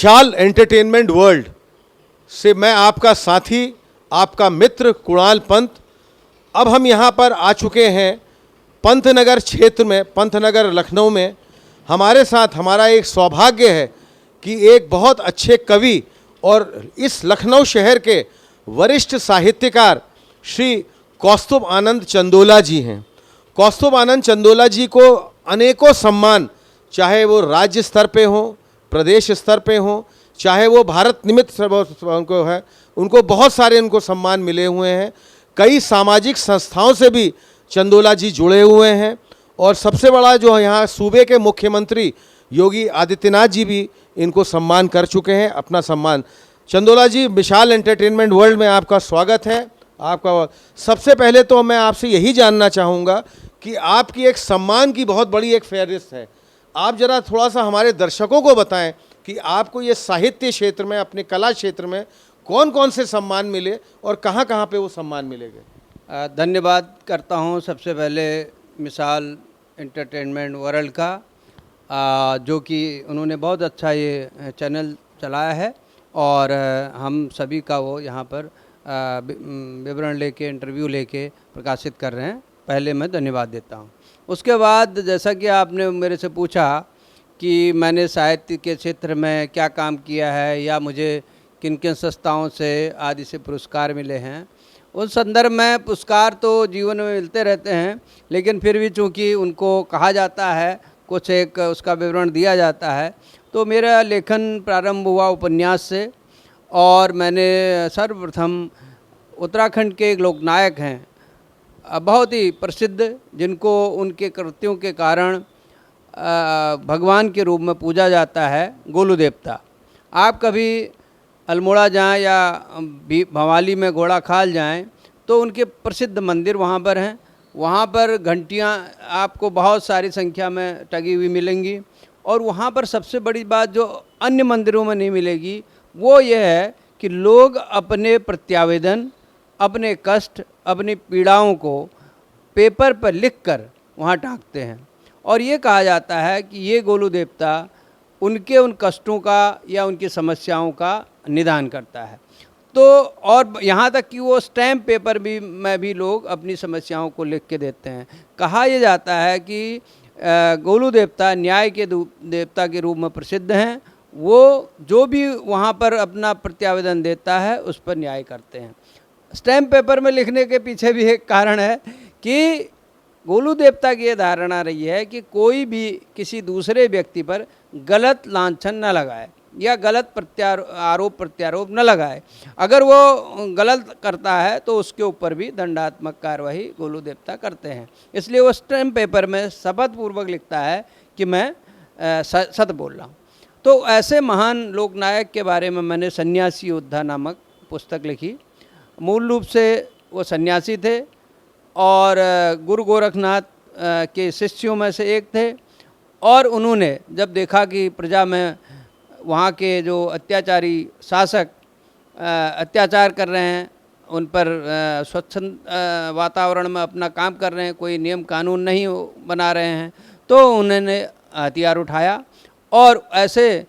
विशाल entertainment world से मैं आपका साथी, आपका मित्र कुणाल पंत। अब हम यहाँ पर आ चुके हैं पंतनगर क्षेत्र में, पंतनगर लखनऊ में। हमारे साथ हमारा एक सौभाग्य है कि एक बहुत अच्छे कवि और इस लखनऊ शहर के वरिष्ठ साहित्यकार श्री कौस्तुभ आनंद चंदोला जी हैं। कौस्तुभ आनंद चंदोला जी को अनेकों सम्मान, चाहे वो राज्य स्तर पे हो, प्रदेश स्तर पे हो, चाहे वो भारत निमित्त उनको है, उनको बहुत सारे उनको सम्मान मिले हुए हैं। कई सामाजिक संस्थाओं से भी चंदोला जी जुड़े हुए हैं और सबसे बड़ा जो यहाँ सूबे के मुख्यमंत्री योगी आदित्यनाथ जी भी इनको सम्मान कर चुके हैं, अपना सम्मान। चंदोला जी, विशाल एंटरटेनमेंट वर्ल्ड में आपका स्वागत है। आपका सबसे पहले तो मैं आपसे यही जानना चाहूँगा कि आपकी एक सम्मान की बहुत बड़ी एक फहरिस्त है। आप जरा थोड़ा सा हमारे दर्शकों को बताएं कि आपको ये साहित्य क्षेत्र में, अपने कला क्षेत्र में कौन कौन से सम्मान मिले और कहाँ कहाँ पे वो सम्मान मिलेंगे। धन्यवाद करता हूँ सबसे पहले विशाल एंटरटेनमेंट वर्ल्ड का, जो कि उन्होंने बहुत अच्छा ये चैनल चलाया है और हम सभी का वो यहाँ पर विवरण लेके, इंटरव्यू लेके प्रकाशित कर रहे हैं। पहले मैं धन्यवाद देता हूँ। उसके बाद जैसा कि आपने मेरे से पूछा कि मैंने साहित्य के क्षेत्र में क्या काम किया है या मुझे किन किन संस्थाओं से आदि से पुरस्कार मिले हैं, उस संदर्भ में पुरस्कार तो जीवन में मिलते रहते हैं, लेकिन फिर भी चूँकि उनको कहा जाता है, कुछ एक उसका विवरण दिया जाता है। तो मेरा लेखन प्रारंभ हुआ उपन्यास से और मैंने सर्वप्रथम उत्तराखंड के एक लोकनायक हैं, बहुत ही प्रसिद्ध, जिनको उनके कृत्यों के कारण भगवान के रूप में पूजा जाता है, गोलू देवता। आप कभी अल्मोड़ा जाएं या भवाली में घोड़ा खाल जाएं तो उनके प्रसिद्ध मंदिर वहाँ पर हैं। वहाँ पर घंटियाँ आपको बहुत सारी संख्या में टंगी हुई मिलेंगी और वहाँ पर सबसे बड़ी बात जो अन्य मंदिरों में नहीं मिलेगी वो ये है कि लोग अपने प्रत्यावेदन, अपने कष्ट, अपनी पीड़ाओं को पेपर पर लिखकर वहाँ टांगते हैं और ये कहा जाता है कि ये गोलू देवता उनके उन कष्टों का या उनकी समस्याओं का निदान करता है। तो और यहाँ तक कि वो स्टैम्प पेपर भी में भी लोग अपनी समस्याओं को लिख के देते हैं। कहा यह जाता है कि गोलू देवता न्याय के देवता के रूप में प्रसिद्ध हैं। वो जो भी वहाँ पर अपना प्रत्यावेदन देता है उस पर न्याय करते हैं। स्टैम्प पेपर में लिखने के पीछे भी एक कारण है कि गोलू देवता की ये धारणा रही है कि कोई भी किसी दूसरे व्यक्ति पर गलत लांछन न लगाए या गलत आरोप प्रत्यारोप न लगाए। अगर वो गलत करता है तो उसके ऊपर भी दंडात्मक कार्रवाई गोलू देवता करते हैं। इसलिए वो स्टैम्प पेपर में शपथ पूर्वक लिखता है कि मैं सत्य बोल रहा हूँ। तो ऐसे महान लोकनायक के बारे में मैंने सन्यासी योद्धा नामक पुस्तक लिखी। मूल रूप से वो सन्यासी थे और गुरु गोरखनाथ के शिष्यों में से एक थे और उन्होंने जब देखा कि प्रजा में वहाँ के जो अत्याचारी शासक अत्याचार कर रहे हैं, उन पर स्वच्छंद वातावरण में अपना काम कर रहे हैं, कोई नियम कानून नहीं बना रहे हैं, तो उन्होंने हथियार उठाया और ऐसे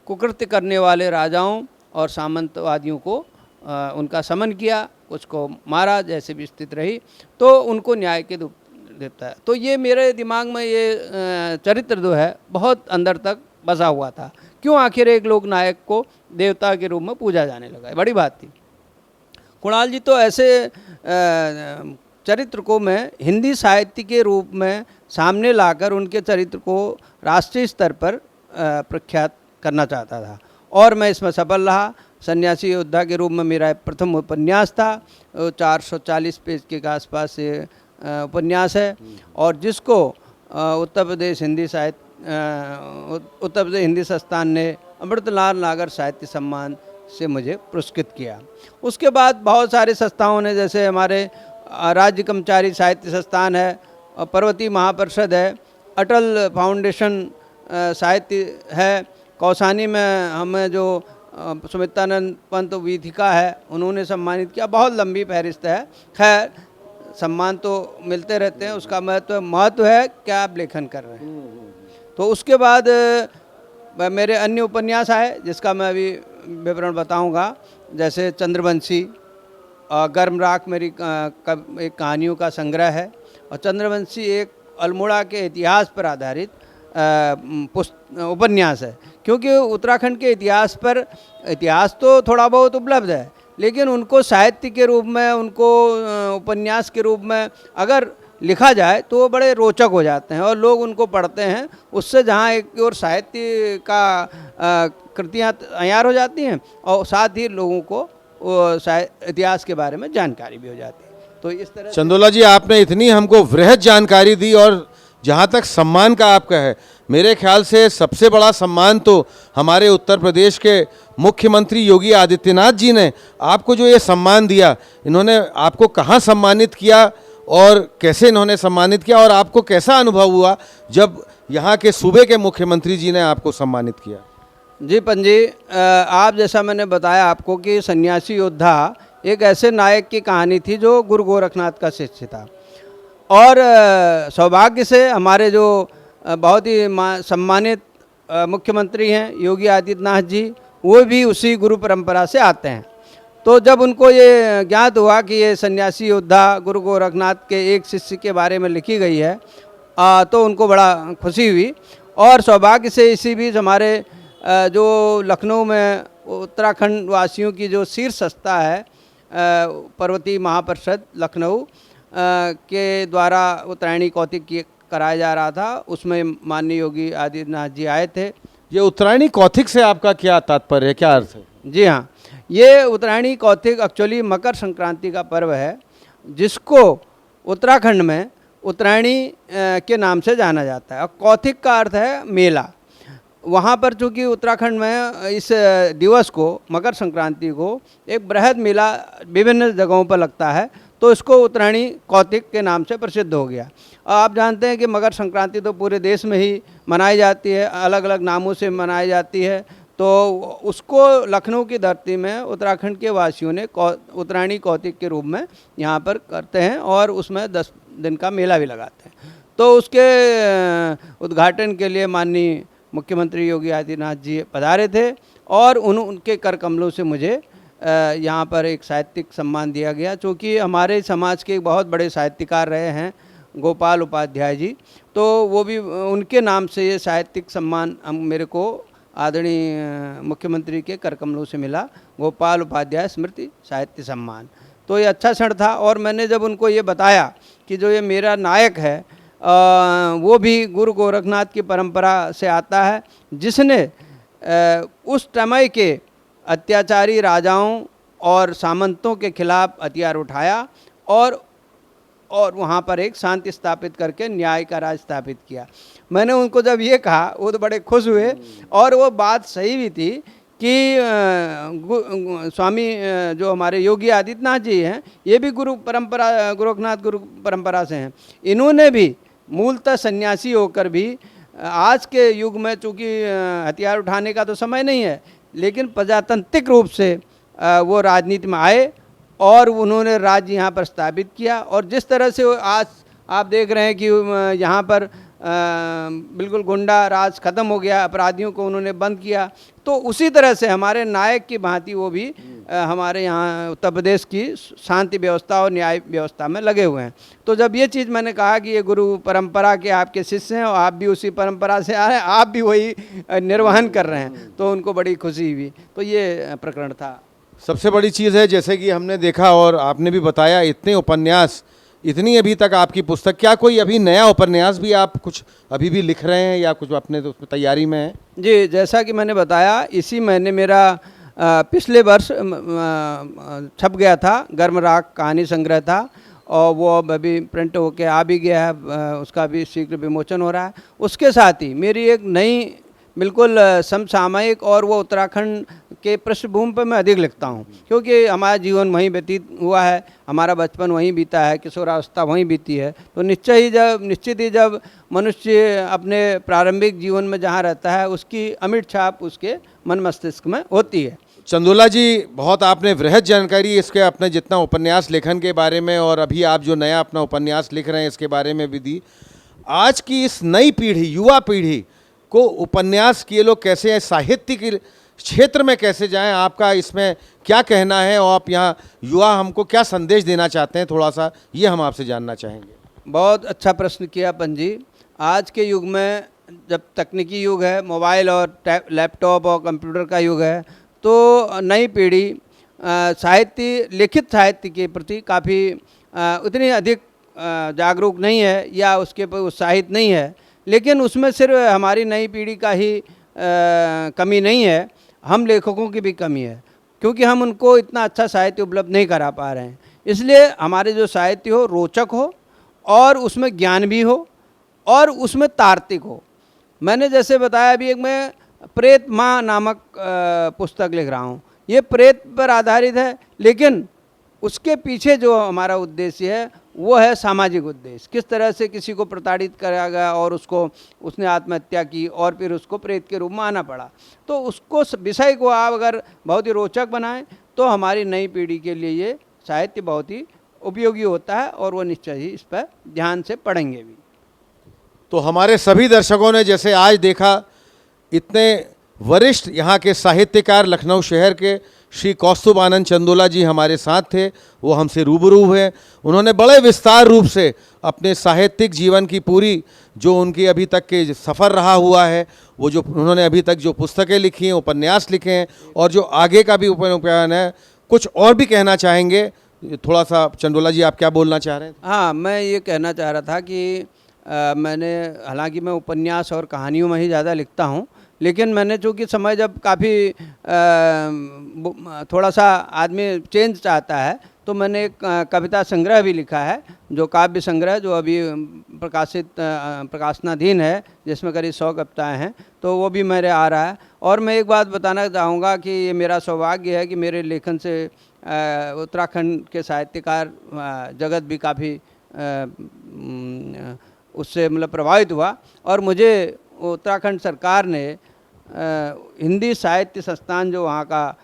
कुकृत्य करने वाले राजाओं और सामंतवादियों को उनका समन किया, कुछ को मारा, जैसे भी स्थिति रही, तो उनको न्याय के देता है। तो ये मेरे दिमाग में ये चरित्र जो है बहुत अंदर तक बसा हुआ था। क्यों आखिर एक लोक नायक को देवता के रूप में पूजा जाने लगा, बड़ी बात थी। कुणाल जी, तो ऐसे चरित्र को मैं हिंदी साहित्य के रूप में सामने लाकर उनके चरित्र को राष्ट्रीय स्तर पर प्रख्यात करना चाहता था और मैं इसमें सफल रहा। सन्यासी योद्धा के रूप में मेरा प्रथम उपन्यास था, 440 पेज के आसपास से उपन्यास है और जिसको उत्तर प्रदेश हिंदी संस्थान ने अमृतलाल नागर साहित्य सम्मान से मुझे पुरस्कृत किया। उसके बाद बहुत सारे संस्थाओं ने, जैसे हमारे राज्य कर्मचारी साहित्य संस्थान है, पर्वतीय महापरिषद है, अटल फाउंडेशन साहित्य है, कौसानी में हमें जो सुमित्रानंद पंत वीथिका है उन्होंने सम्मानित किया। बहुत लंबी फहरिस्त है। खैर, सम्मान तो मिलते रहते हैं, उसका महत्व है क्या आप लेखन कर रहे हैं। तो उसके बाद मेरे अन्य उपन्यास आए जिसका मैं अभी विवरण बताऊंगा, जैसे चंद्रवंशी और गर्म राख मेरी एक कहानियों का संग्रह है। और चंद्रवंशी एक अल्मोड़ा के इतिहास पर आधारित उपन्यास है, क्योंकि उत्तराखंड के इतिहास तो थोड़ा बहुत उपलब्ध है, लेकिन उनको साहित्य के रूप में, उनको उपन्यास के रूप में अगर लिखा जाए तो वो बड़े रोचक हो जाते हैं और लोग उनको पढ़ते हैं। उससे जहाँ एक और साहित्य का कृतियाँ तैयार हो जाती हैं और साथ ही लोगों को इतिहास के बारे में जानकारी भी हो जाती है। तो इस तरह चंदोला जी, आपने इतनी हमको वृहद जानकारी दी, और जहाँ तक सम्मान का आपका है, मेरे ख्याल से सबसे बड़ा सम्मान तो हमारे उत्तर प्रदेश के मुख्यमंत्री योगी आदित्यनाथ जी ने आपको जो ये सम्मान दिया, इन्होंने आपको कहाँ सम्मानित किया और कैसे इन्होंने सम्मानित किया, और आपको कैसा अनुभव हुआ जब यहाँ के सूबे के मुख्यमंत्री जी ने आपको सम्मानित किया? जी पंजी, आप जैसा मैंने बताया आपको कि सन्यासी योद्धा एक ऐसे नायक की कहानी थी जो गुरु गोरखनाथ का शिष्य था, और सौभाग्य से हमारे जो बहुत ही सम्मानित मुख्यमंत्री हैं योगी आदित्यनाथ जी, वो भी उसी गुरु परंपरा से आते हैं। तो जब उनको ये ज्ञात हुआ कि ये सन्यासी योद्धा गुरु गोरखनाथ के एक शिष्य के बारे में लिखी गई है, तो उनको बड़ा खुशी हुई। और सौभाग्य से इसी बीच हमारे जो लखनऊ में उत्तराखंड वासियों की जो शीर्ष संस्था है, पर्वतीय महापरिषद लखनऊ के द्वारा उत्तरायणी कौतिक कराया जा रहा था, उसमें माननीय योगी आदित्यनाथ जी आए थे। ये उत्तरायणी कौतिक से आपका क्या तात्पर्य है, क्या अर्थ है? जी हाँ, ये उत्तरायणी कौतिक एक्चुअली मकर संक्रांति का पर्व है, जिसको उत्तराखंड में उत्तरायणी के नाम से जाना जाता है। और कौतिक का अर्थ है मेला। वहाँ पर चूँकि उत्तराखंड में इस दिवस को, मकर संक्रांति को, एक बृहद मेला विभिन्न जगहों पर लगता है, तो इसको उत्तरायणी कौतिक के नाम से प्रसिद्ध हो गया। आप जानते हैं कि मकर संक्रांति तो पूरे देश में ही मनाई जाती है, अलग अलग नामों से मनाई जाती है। तो उसको लखनऊ की धरती में उत्तराखंड के वासियों ने उत्तरायणी कौतिक के रूप में यहाँ पर करते हैं, और उसमें 10 दिन का मेला भी लगाते हैं। तो उसके उद्घाटन के लिए माननीय मुख्यमंत्री योगी आदित्यनाथ जी पधारे थे, और उनके कर कमलों से मुझे यहाँ पर एक साहित्यिक सम्मान दिया गया, क्योंकि हमारे समाज के एक बहुत बड़े साहित्यकार रहे हैं गोपाल उपाध्याय जी, तो वो भी उनके नाम से ये साहित्यिक सम्मान मेरे को आदरणीय मुख्यमंत्री के कर कमलों से मिला, गोपाल उपाध्याय स्मृति साहित्य सम्मान। तो ये अच्छा क्षण था। और मैंने जब उनको ये बताया कि जो ये मेरा नायक है वो भी गुरु गोरखनाथ की परंपरा से आता है, जिसने उस समय के अत्याचारी राजाओं और सामंतों के खिलाफ हथियार उठाया और वहाँ पर एक शांति स्थापित करके न्याय का राज स्थापित किया। मैंने उनको जब ये कहा, वो तो बड़े खुश हुए, और वो बात सही भी थी कि स्वामी जो हमारे योगी आदित्यनाथ जी हैं, ये भी गोरखनाथ गुरु परंपरा से हैं। इन्होंने भी मूलतः सन्यासी होकर भी आज के युग में, चूँकि हथियार उठाने का तो समय नहीं है, लेकिन प्रजातांत्रिक रूप से वो राजनीति में आए और उन्होंने राज्य यहाँ पर स्थापित किया। और जिस तरह से आज आप देख रहे हैं कि यहाँ पर बिल्कुल गुंडा राज खत्म हो गया, अपराधियों को उन्होंने बंद किया, तो उसी तरह से हमारे नायक की भांति वो भी हमारे यहाँ उत्तर प्रदेश की शांति व्यवस्था और न्याय व्यवस्था में लगे हुए हैं। तो जब ये चीज़ मैंने कहा कि ये गुरु परंपरा के आपके शिष्य हैं और आप भी उसी परंपरा से आ रहे हैं, आप भी वही निर्वहन कर रहे हैं, तो उनको बड़ी खुशी हुई। तो ये प्रकरण था। सबसे बड़ी चीज़ है, जैसे कि हमने देखा और आपने भी बताया, इतने उपन्यास, इतनी अभी तक आपकी पुस्तक, क्या कोई अभी नया उपन्यास भी आप कुछ अभी भी लिख रहे हैं या कुछ अपने उसमें तैयारी में है? जी, जैसा कि मैंने बताया, इसी महीने मेरा पिछले वर्ष छप गया था गर्म राख कहानी संग्रह था, और वो अब अभी प्रिंट होके आ भी गया है, उसका भी शीघ्र विमोचन हो रहा है। उसके साथ ही मेरी एक नई बिल्कुल समसामयिक, और वो उत्तराखंड के पृष्ठभूमि पर मैं अधिक लिखता हूँ, क्योंकि हमारा जीवन वहीं व्यतीत हुआ है, हमारा बचपन वहीं बीता है, किशोरावस्था वहीं बीती है। तो निश्चित ही जब मनुष्य अपने प्रारंभिक जीवन में जहाँ रहता है, उसकी अमिट छाप उसके मन मस्तिष्क में होती है। चंदोला जी, बहुत आपने वृहद जानकारी इसके अपने जितना उपन्यास लेखन के बारे में, और अभी आप जो नया अपना उपन्यास लिख रहे हैं इसके बारे में भी दी। आज की इस नई पीढ़ी, युवा पीढ़ी, को उपन्यास किए लोग कैसे हैं, साहित्य के क्षेत्र में कैसे जाएं, आपका इसमें क्या कहना है और आप यहाँ युवा हमको क्या संदेश देना चाहते हैं, थोड़ा सा ये हम आपसे जानना चाहेंगे। बहुत अच्छा प्रश्न किया पंजी। आज के युग में जब तकनीकी युग है, मोबाइल और लैपटॉप और कंप्यूटर का युग है, तो नई पीढ़ी साहित्य, लिखित साहित्य के प्रति काफ़ी उतनी अधिक जागरूक नहीं है या उसके पर उत्साहित नहीं है। लेकिन उसमें सिर्फ हमारी नई पीढ़ी का ही कमी नहीं है, हम लेखकों की भी कमी है, क्योंकि हम उनको इतना अच्छा साहित्य उपलब्ध नहीं करा पा रहे हैं। इसलिए हमारे जो साहित्य हो रोचक हो और उसमें ज्ञान भी हो और उसमें तार्किक हो। मैंने जैसे बताया अभी, एक मैं प्रेत माँ नामक पुस्तक लिख रहा हूँ। ये प्रेत पर आधारित है, लेकिन उसके पीछे जो हमारा उद्देश्य है वो है सामाजिक उद्देश्य। किस तरह से किसी को प्रताड़ित करा गया और उसने आत्महत्या की और फिर उसको प्रेत के रूप में आना पड़ा। तो उसको विषय को आप अगर बहुत ही रोचक बनाएं तो हमारी नई पीढ़ी के लिए ये साहित्य बहुत ही उपयोगी होता है और वो निश्चय ही इस पर ध्यान से पढ़ेंगे भी। तो हमारे सभी दर्शकों ने जैसे आज देखा, इतने वरिष्ठ यहाँ के साहित्यकार लखनऊ शहर के श्री कौस्तुभ आनंद चंदोला जी हमारे साथ थे, वो हमसे रूबरू हुए। उन्होंने बड़े विस्तार रूप से अपने साहित्यिक जीवन की पूरी जो उनकी अभी तक के सफ़र रहा हुआ है, वो जो उन्होंने अभी तक जो पुस्तकें लिखी हैं, उपन्यास लिखे हैं और जो आगे का भी उपन्यास है, कुछ और भी कहना चाहेंगे? थोड़ा सा चंदोला जी आप क्या बोलना चाह रहे हैं? हाँ, मैं ये कहना चाह रहा था कि मैंने, हालांकि मैं उपन्यास और कहानियों में ही ज़्यादा लिखता हूँ, लेकिन मैंने चूँकि समय जब काफ़ी थोड़ा सा आदमी चेंज चाहता है, तो मैंने एक कविता संग्रह भी लिखा है, जो काव्य संग्रह, जो अभी प्रकाशनाधीन है, जिसमें करीब 100 कविताएँ हैं, तो वो भी मेरे आ रहा है। और मैं एक बात बताना चाहूँगा कि ये मेरा सौभाग्य है कि मेरे लेखन से उत्तराखंड के साहित्यकार जगत भी काफ़ी उससे मतलब प्रभावित हुआ और मुझे उत्तराखंड सरकार ने हिंदी साहित्य संस्थान, जो वहाँ का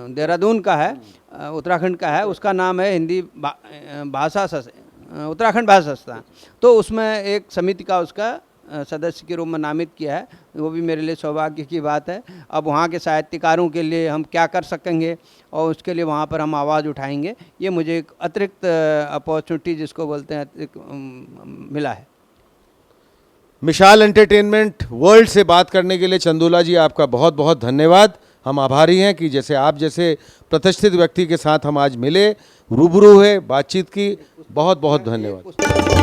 देहरादून का है, उत्तराखंड का है, उसका नाम है हिंदी भाषा उत्तराखंड भाषा संस्थान, तो उसमें एक समिति का उसका सदस्य के रूप में नामित किया है। वो भी मेरे लिए सौभाग्य की बात है। अब वहाँ के साहित्यकारों के लिए हम क्या कर सकेंगे और उसके लिए वहाँ पर हम आवाज़ उठाएंगे, ये मुझे एक अतिरिक्त अपॉर्चुनिटी जिसको बोलते हैं मिला है। मिसाल एंटरटेनमेंट वर्ल्ड से बात करने के लिए चंदोला जी आपका बहुत बहुत धन्यवाद। हम आभारी हैं कि जैसे आप जैसे प्रतिष्ठित व्यक्ति के साथ हम आज मिले, रूबरू हुए, बातचीत की। बहुत बहुत धन्यवाद।